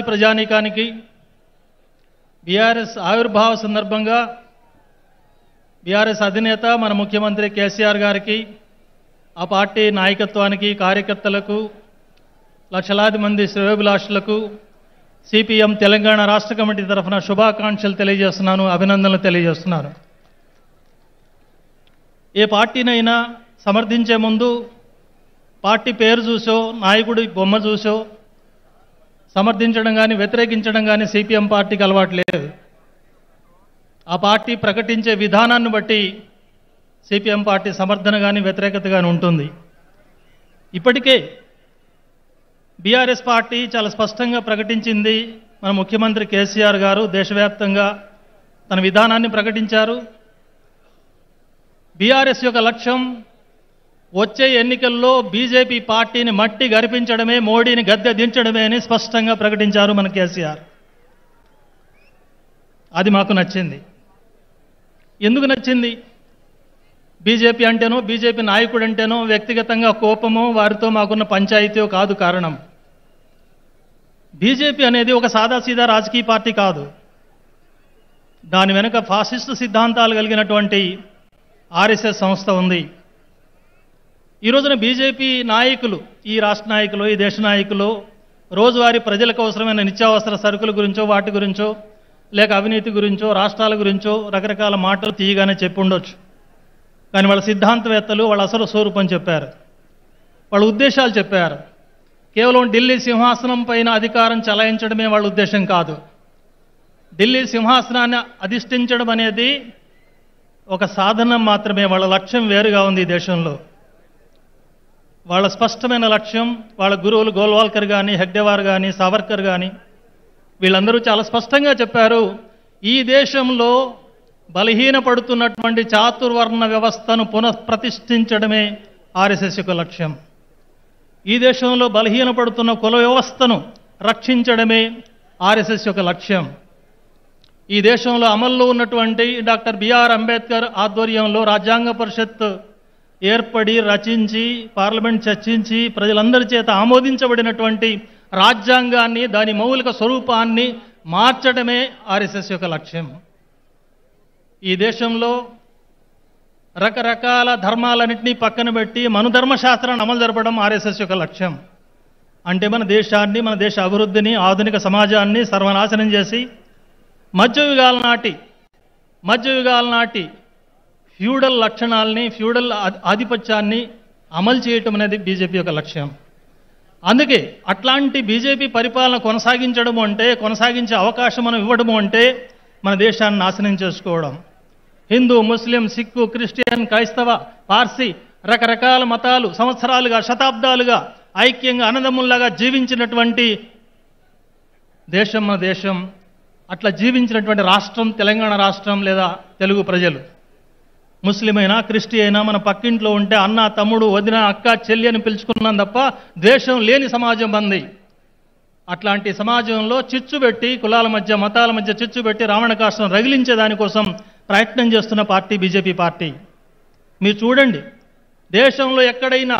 ప్రజానీకానికి బీఆర్ఎస్ ఆవిర్భావ సందర్భంగా బీఆర్ఎస్ అధినేత మన ముఖ్యమంత్రి కేసీఆర్ గారికి, ఆ పార్టీ నాయకత్వానికి, కార్యకర్తలకు, లక్షలాది మంది శ్రేయోభిలాషులకు సిపిఎం తెలంగాణ రాష్ట్ర కమిటీ తరఫున శుభాకాంక్షలు తెలియజేస్తున్నాను, అభినందనలు తెలియజేస్తున్నాను. ఏ పార్టీనైనా సమర్థించే ముందు పార్టీ పేరు చూసో, నాయకుడి బొమ్మ చూసో సమర్థించడం కానీ వ్యతిరేకించడం కానీ సిపిఎం పార్టీకి అలవాటు లేదు. ఆ పార్టీ ప్రకటించే విధానాన్ని బట్టి సిపిఎం పార్టీ సమర్థన కానీ వ్యతిరేకత కానీ ఉంటుంది. ఇప్పటికే బీఆర్ఎస్ పార్టీ చాలా స్పష్టంగా ప్రకటించింది. మన ముఖ్యమంత్రి కేసీఆర్ గారు దేశవ్యాప్తంగా తన విధానాన్ని ప్రకటించారు. బీఆర్ఎస్ యొక్క లక్ష్యం వచ్చే ఎన్నికల్లో బీజేపీ పార్టీని మట్టి గరిపించడమే, మోడీని గద్దె దించడమే అని స్పష్టంగా ప్రకటించారు మన కేసీఆర్. అది మాకు నచ్చింది. ఎందుకు నచ్చింది? బీజేపీ అంటేనో, బీజేపీ నాయకుడు అంటేనో వ్యక్తిగతంగా కోపమో, వారితో మాకున్న పంచాయతీయో కాదు కారణం. బీజేపీ అనేది ఒక సాదాసీదా రాజకీయ పార్టీ కాదు. దాని వెనుక ఫాసిస్టు సిద్ధాంతాలు కలిగినటువంటి ఆర్ఎస్ఎస్ సంస్థ ఉంది. ఈ రోజున బీజేపీ నాయకులు, ఈ రాష్ట్ర నాయకులు, ఈ దేశ నాయకులు రోజువారీ ప్రజలకు అవసరమైన నిత్యావసర సరుకుల గురించో, వాటి గురించో, లేక అవినీతి గురించో, రాష్ట్రాల గురించో రకరకాల మాటలు తీయగానే చెప్పి ఉండొచ్చు. కానీ వాళ్ళ సిద్ధాంతవేత్తలు వాళ్ళ అసలు స్వరూపం చెప్పారు, వాళ్ళ ఉద్దేశాలు చెప్పారు. కేవలం ఢిల్లీ సింహాసనం పైన అధికారం చలాయించడమే వాళ్ళ ఉద్దేశం కాదు. ఢిల్లీ సింహాసనాన్ని అధిష్ఠించడం అనేది ఒక సాధనం మాత్రమే. వాళ్ళ లక్ష్యం వేరుగా ఉంది. ఈ దేశంలో వాళ్ళ స్పష్టమైన లక్ష్యం, వాళ్ళ గురువులు గోల్వాల్కర్ కానీ, హెగ్డేవార్ కానీ, సావర్కర్ కానీ వీళ్ళందరూ చాలా స్పష్టంగా చెప్పారు. ఈ దేశంలో బలహీనపడుతున్నటువంటి చాతుర్వర్ణ వ్యవస్థను పునఃప్రతిష్ఠించడమే ఆర్ఎస్ఎస్ యొక్క లక్ష్యం. ఈ దేశంలో బలహీనపడుతున్న కుల వ్యవస్థను రక్షించడమే ఆర్ఎస్ఎస్ యొక్క లక్ష్యం. ఈ దేశంలో అమల్లో ఉన్నటువంటి డాక్టర్ బిఆర్ అంబేద్కర్ ఆధ్వర్యంలో రాజ్యాంగ పరిషత్ ఏర్పడి, రచించి, పార్లమెంట్ చర్చించి, ప్రజలందరి చేత ఆమోదించబడినటువంటి రాజ్యాంగాన్ని, దాని మౌలిక స్వరూపాన్ని మార్చడమే ఆర్ఎస్ఎస్ యొక్క లక్ష్యం. ఈ దేశంలో రకరకాల ధర్మాలన్నింటినీ పక్కన పెట్టి మనుధర్మశాస్త్రాన్ని అమలు జరపడం ఆర్ఎస్ఎస్ యొక్క లక్ష్యం. అంటే మన దేశాన్ని, మన దేశ అభివృద్ధిని, ఆధునిక సమాజాన్ని సర్వనాశనం చేసి మధ్యయుగాల నాటి ఫ్యూడల్ లక్షణాలని, ఫ్యూడల్ ఆధిపత్యాన్ని అమలు చేయటం అనేది బీజేపీ యొక్క లక్ష్యం. అందుకే అట్లాంటి బీజేపీ పరిపాలన కొనసాగించడము అంటే, కొనసాగించే అవకాశం మనం ఇవ్వడము అంటే మన దేశాన్ని నాశనం చేసుకోవడం. హిందూ, ముస్లిం, సిక్కు, క్రిస్టియన్, క్రైస్తవ, పార్సీ రకరకాల మతాలు సంవత్సరాలుగా, శతాబ్దాలుగా ఐక్యంగా అన్నదమ్ముల్లాగా జీవించినటువంటి దేశం మన దేశం. అట్లా జీవించినటువంటి రాష్ట్రం తెలంగాణ రాష్ట్రం, లేదా తెలుగు ప్రజలు. ముస్లిం అయినా, క్రిస్టి అయినా మన పక్కింట్లో ఉంటే అన్న, తమ్ముడు, వదిన, అక్క, చెల్లి అని పిలుచుకున్నాం తప్ప ద్వేషం లేని సమాజం మంది. అట్లాంటి సమాజంలో చిచ్చు పెట్టి, కులాల మధ్య, మతాల మధ్య చిచ్చు పెట్టి రావణకాష్టం రగిలించే దానికోసం ప్రయత్నం చేస్తున్న పార్టీ బీజేపీ పార్టీ. మీరు చూడండి, దేశంలో ఎక్కడైనా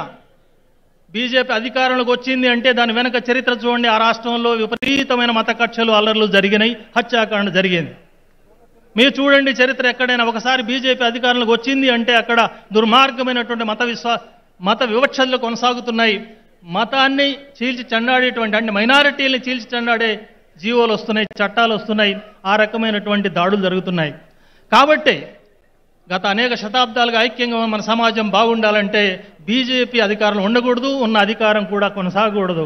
బీజేపీ అధికారంలోకి వచ్చింది అంటే దాని వెనక చరిత్ర చూడండి. ఆ రాష్ట్రంలో విపరీతమైన మత కక్షలు, అల్లర్లు జరిగినాయి, హత్యాకాండ జరిగింది. మీరు చూడండి చరిత్ర ఎక్కడైనా. ఒకసారి బీజేపీ అధికారంలోకి వచ్చింది అంటే అక్కడ దుర్మార్గమైనటువంటి మత వివక్షలు కొనసాగుతున్నాయి. మతాన్ని చీల్చి చెండాడేటువంటి, అంటే మైనారిటీని చీల్చి చెండాడే జీవోలు వస్తున్నాయి, చట్టాలు వస్తున్నాయి, ఆ రకమైనటువంటి దాడులు జరుగుతున్నాయి. కాబట్టి గత అనేక శతాబ్దాలుగా ఐక్యంగా మన సమాజం బాగుండాలంటే బీజేపీ అధికారంలో ఉండకూడదు, ఉన్న అధికారం కూడా కొనసాగకూడదు.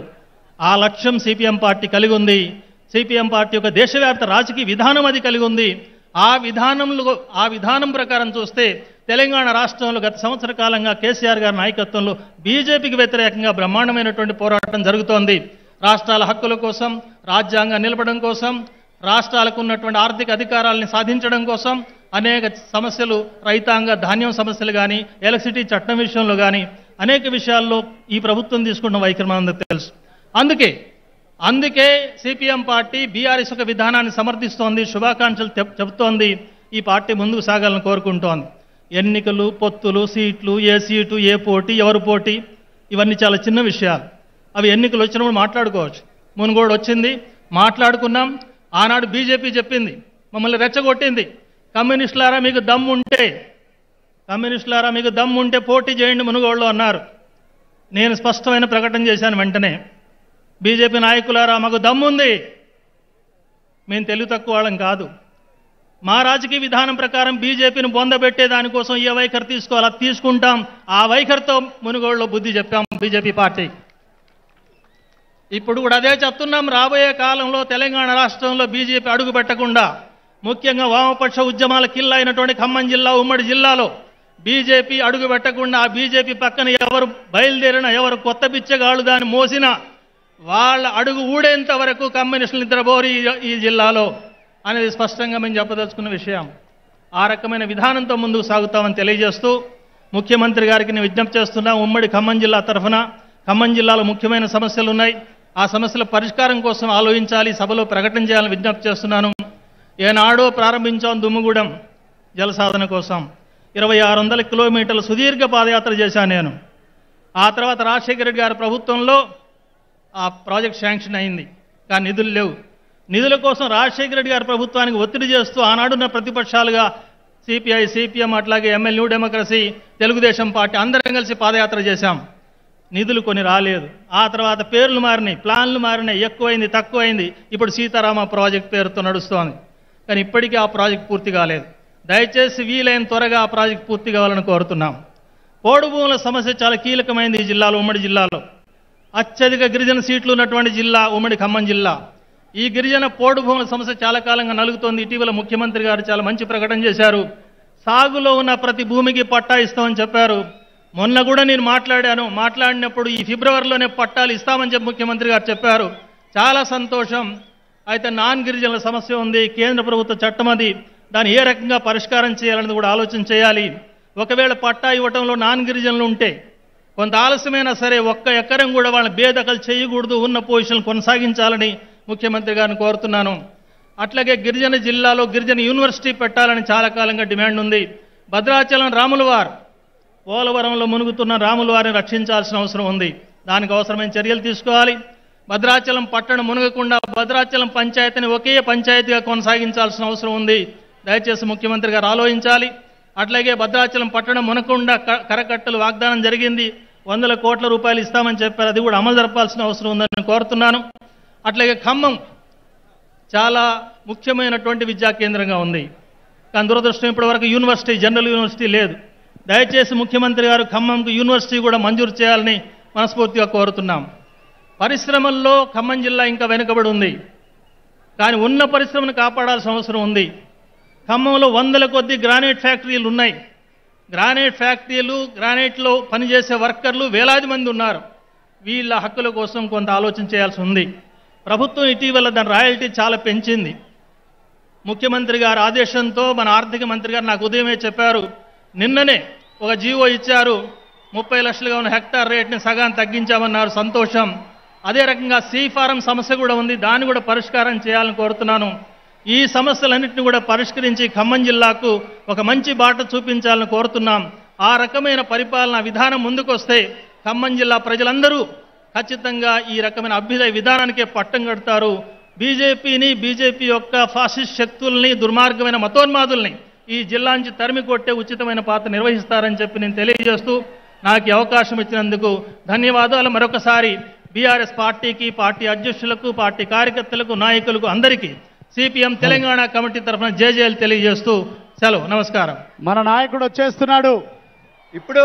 ఆ లక్ష్యం సిపిఎం పార్టీ కలిగి ఉంది. సిపిఎం పార్టీ యొక్క దేశవ్యాప్త రాజకీయ విధానం అది కలిగి ఉంది. ఆ విధానం ప్రకారం చూస్తే తెలంగాణ రాష్ట్రంలో గత సంవత్సర కాలంగా కేసీఆర్ గారి నాయకత్వంలో బీజేపీకి వ్యతిరేకంగా బ్రహ్మాండమైనటువంటి పోరాటం జరుగుతోంది. రాష్ట్రాల హక్కుల కోసం, రాజ్యాంగం నిలపడం కోసం, రాష్ట్రాలకు ఉన్నటువంటి ఆర్థిక అధికారాలని సాధించడం కోసం అనేక సమస్యలు, రైతాంగ ధాన్యం సమస్యలు కానీ, ఎలక్ట్రిసిటీ చట్టం విషయంలో కానీ అనేక విషయాల్లో ఈ ప్రభుత్వం తీసుకున్న వైఖరి మనందరికీ తెలుసు. అందుకే సిపిఎం పార్టీ బీఆర్ఎస్ యొక్క విధానాన్ని సమర్థిస్తోంది, శుభాకాంక్షలు చెబుతోంది. ఈ పార్టీ ముందుకు సాగాలని కోరుకుంటోంది. ఎన్నికలు, పొత్తులు, సీట్లు, ఏ సీటు, ఏ పోటీ, ఎవరు పోటీ, ఇవన్నీ చాలా చిన్న విషయాలు. అవి ఎన్నికలు వచ్చినప్పుడు మాట్లాడుకోవచ్చు. మునుగోడు వచ్చింది, మాట్లాడుకున్నాం. ఆనాడు బీజేపీ చెప్పింది, మమ్మల్ని రెచ్చగొట్టింది, కమ్యూనిస్టులారా మీకు దమ్ముంటే పోటీ చేయండి మునుగోడులో అన్నారు. నేను స్పష్టమైన ప్రకటన చేశాను. వెంటనే బీజేపీ నాయకులారా మాకు దమ్ముంది, మేము తెలివి తక్కువ వాళ్ళం కాదు, మా రాజకీయ విధానం ప్రకారం బీజేపీని బొందబెట్టే దానికోసం ఏ వైఖరి తీసుకోవాలో అది తీసుకుంటాం. ఆ వైఖరితో మునుగోడులో బుద్ధి చెప్పాం బీజేపీ పార్టీ. ఇప్పుడు కూడా అదే చెప్తున్నాం. రాబోయే కాలంలో తెలంగాణ రాష్ట్రంలో బీజేపీ అడుగు పెట్టకుండా, ముఖ్యంగా వామపక్ష ఉద్యమాల కిల్ల అయినటువంటి ఖమ్మం జిల్లా, ఉమ్మడి జిల్లాలో బీజేపీ అడుగు పెట్టకుండా, ఆ బీజేపీ పక్కన ఎవరు బయలుదేరినా, ఎవరు కొత్త బిచ్చగాళ్ళు దాన్ని మోసినా వాళ్ళ అడుగు ఊడేంత వరకు కమ్యూనిస్టులు నిద్రపోరు ఈ జిల్లాలో అనేది స్పష్టంగా మేము చెప్పదలుచుకున్న విషయం. ఆ రకమైన విధానంతో ముందుకు సాగుతామని తెలియజేస్తూ ముఖ్యమంత్రి గారికి నేను విజ్ఞప్తి చేస్తున్నా. ఉమ్మడి ఖమ్మం జిల్లా తరఫున ఖమ్మం జిల్లాలో ముఖ్యమైన సమస్యలు ఉన్నాయి, ఆ సమస్యల పరిష్కారం కోసం ఆలోచించాలి, సభలో ప్రకటన చేయాలని విజ్ఞప్తి చేస్తున్నాను. ఏనాడో ప్రారంభించాం దుమ్ముగూడెం జలసాధన కోసం. 2600 కిలోమీటర్ల సుదీర్ఘ పాదయాత్ర చేశాను నేను. ఆ తర్వాత రాజశేఖర రెడ్డి గారి ప్రభుత్వంలో ఆ ప్రాజెక్ట్ శాంక్షన్ అయింది, కానీ నిధులు లేవు. నిధుల కోసం రాజశేఖర రెడ్డి గారి ప్రభుత్వానికి ఒత్తిడి చేస్తూ ఆనాడున్న ప్రతిపక్షాలుగా సిపిఐ, సిపిఎం, అట్లాగే ML new democracy, Telugu Desam party అందరం కలిసి పాదయాత్ర చేశాం. నిధులు కొన్ని రాలేదు. ఆ తర్వాత పేర్లు మారినాయి, ప్లాన్లు మారినాయి, ఎక్కువైంది తక్కువైంది. ఇప్పుడు సీతారామ ప్రాజెక్ట్ పేరుతో నడుస్తోంది, కానీ ఇప్పటికీ ఆ ప్రాజెక్ట్ పూర్తి కాలేదు. దయచేసి వీలైన త్వరగా ఆ ప్రాజెక్ట్ పూర్తి కావాలని కోరుతున్నాం. పోడు భూముల సమస్య చాలా కీలకమైంది ఈ జిల్లాలో. ఉమ్మడి జిల్లాలో అత్యధిక గిరిజన సీట్లు ఉన్నటువంటి జిల్లా ఉమ్మడి ఖమ్మం జిల్లా. ఈ గిరిజన పోడు భూముల సమస్య చాలా కాలంగా నలుగుతోంది. ఇటీవల ముఖ్యమంత్రి గారు చాలా మంచి ప్రకటన చేశారు. సాగులో ఉన్న ప్రతి భూమికి పట్టా ఇస్తామని చెప్పారు. మొన్న కూడా నేను మాట్లాడినప్పుడు ఈ ఫిబ్రవరిలోనే పట్టాలు ఇస్తామని చెప్పి ముఖ్యమంత్రి గారు చెప్పారు. చాలా సంతోషం. అయితే నాన్ గిరిజనుల సమస్య ఉంది, కేంద్ర ప్రభుత్వ చట్టం అది, దాన్ని ఏ రకంగా పరిష్కారం చేయాలనేది కూడా ఆలోచన చేయాలి. ఒకవేళ పట్టా ఇవ్వటంలో నాన్ గిరిజనులు ఉంటే కొంత ఆలస్యమైనా సరే 1 ఎకరం కూడా వాళ్ళని బేదఖలు చేయకూడదు, ఉన్న పొజిషన్ కొనసాగించాలని ముఖ్యమంత్రి గారిని కోరుతున్నాను. అట్లాగే గిరిజన జిల్లాలో గిరిజన యూనివర్సిటీ పెట్టాలని చాలా కాలంగా డిమాండ్ ఉంది. భద్రాచలం రాములవారు, పోలవరంలో మునుగుతున్న రాములవారిని రక్షించాల్సిన అవసరం ఉంది. దానికి అవసరమైన చర్యలు తీసుకోవాలి. భద్రాచలం పట్టణం మునగకుండా భద్రాచలం పంచాయతీని ఒకే పంచాయతీగా కొనసాగించాల్సిన అవసరం ఉంది. దయచేసి ముఖ్యమంత్రి గారు ఆలోచించాలి. అట్లాగే భద్రాచలం పట్టణం మునగకుండా కరకట్టలు వాగ్దానం జరిగింది, 100 కోట్ల రూపాయలు ఇస్తామని చెప్పారు, అది కూడా అమలు జరపాల్సిన అవసరం ఉందని కోరుతున్నాను. అట్లాగే ఖమ్మం చాలా ముఖ్యమైనటువంటి విద్యా కేంద్రంగా ఉంది, కానీ దురదృష్టం ఇప్పటివరకు యూనివర్సిటీ, జనరల్ యూనివర్సిటీ లేదు. దయచేసి ముఖ్యమంత్రి గారు ఖమ్మంకు యూనివర్సిటీ కూడా మంజూరు చేయాలని మనస్ఫూర్తిగా కోరుతున్నాం. పరిశ్రమల్లో ఖమ్మం జిల్లా ఇంకా వెనుకబడి ఉంది, కానీ ఉన్న పరిశ్రమను కాపాడాల్సిన అవసరం ఉంది. ఖమ్మంలో 100ల కొద్దీ గ్రానైట్ ఫ్యాక్టరీలు ఉన్నాయి. గ్రానైట్ ఫ్యాక్టరీలు, గ్రానైట్లో పనిచేసే వర్కర్లు వేలాది మంది ఉన్నారు. వీళ్ళ హక్కుల కోసం కొంత ఆలోచన చేయాల్సి ఉంది. ప్రభుత్వం ఇటీవల దాని రాయల్టీ చాలా పెంచింది. ముఖ్యమంత్రి గారి ఆదేశంతో మన ఆర్థిక మంత్రి గారు నాకు ఉదయమే చెప్పారు, నిన్ననే ఒక జీవో ఇచ్చారు, 30 లక్షలుగా ఉన్న హెక్టార్ రేట్ని సగాన్ని తగ్గించామన్నారు. సంతోషం. అదే రకంగా సీ ఫారం సమస్య కూడా ఉంది, దాన్ని కూడా పరిష్కారం చేయాలని కోరుతున్నాను. ఈ సమస్యలన్నింటినీ కూడా పరిష్కరించి ఖమ్మం జిల్లాకు ఒక మంచి బాట చూపించాలని కోరుతున్నాం. ఆ రకమైన పరిపాలన విధానం ముందుకొస్తే ఖమ్మం జిల్లా ప్రజలందరూ ఖచ్చితంగా ఈ రకమైన అభ్యుదయ విధానానికే పట్టం కడతారు. బీజేపీ యొక్క ఫాసిస్ట్ శక్తుల్ని, దుర్మార్గమైన మతోన్మాదుల్ని ఈ జిల్లా నుంచి తరిమి కొట్టే ఉచితమైన పాత్ర నిర్వహిస్తారని చెప్పి నేను తెలియజేస్తూ నాకు ఈ అవకాశం ఇచ్చినందుకు ధన్యవాదాలు. మరొకసారి బీఆర్ఎస్ పార్టీకి, పార్టీ అధ్యక్షులకు, పార్టీ కార్యకర్తలకు, నాయకులకు అందరికీ సిపిఎం తెలంగాణ కమిటీ తరఫున జేజేలు తెలియజేస్తూ సెలవు. నమస్కారం. మన నాయకుడు వచ్చేస్తున్నాడు ఇప్పుడు.